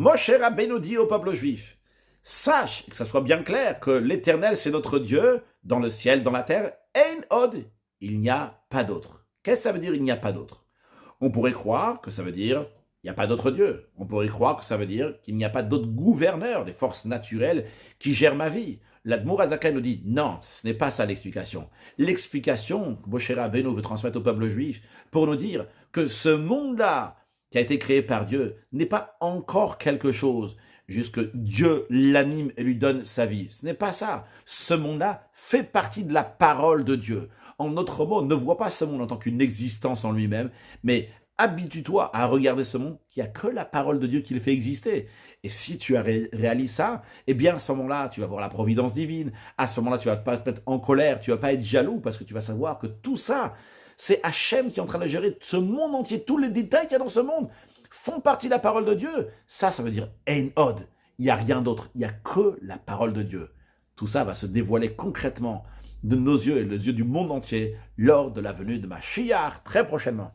Moshe Rabbeinu dit au peuple juif, sache, que ça soit bien clair, que l'Éternel c'est notre Dieu, dans le ciel, dans la terre, Ein Od, il n'y a pas d'autre. Qu'est-ce que ça veut dire il n'y a pas d'autre? On pourrait croire que ça veut dire il n'y a pas d'autre Dieu. On pourrait croire que ça veut dire qu'il n'y a pas d'autres gouverneurs, des forces naturelles qui gèrent ma vie. L'Admour Azaka nous dit non, ce n'est pas ça l'explication. L'explication que Moshe Rabbeinu veut transmettre au peuple juif pour nous dire que ce monde-là qui a été créé par Dieu n'est pas encore quelque chose, juste que Dieu l'anime et lui donne sa vie. Ce n'est pas ça. Ce monde-là fait partie de la parole de Dieu. En d'autres mots, ne vois pas ce monde en tant qu'une existence en lui-même, mais habitue-toi à regarder ce monde qui a que la parole de Dieu qui le fait exister. Et si tu réalises ça, eh bien à ce moment-là, tu vas voir la providence divine. À ce moment-là, tu vas pas être en colère, tu vas pas être jaloux parce que tu vas savoir que tout ça, c'est Hachem qui est en train de gérer ce monde entier. Tous les détails qu'il y a dans ce monde font partie de la parole de Dieu. Ça veut dire Ein Od. Il n'y a rien d'autre. Il n'y a que la parole de Dieu. Tout ça va se dévoiler concrètement de nos yeux et les yeux du monde entier lors de la venue de Mashiach très prochainement.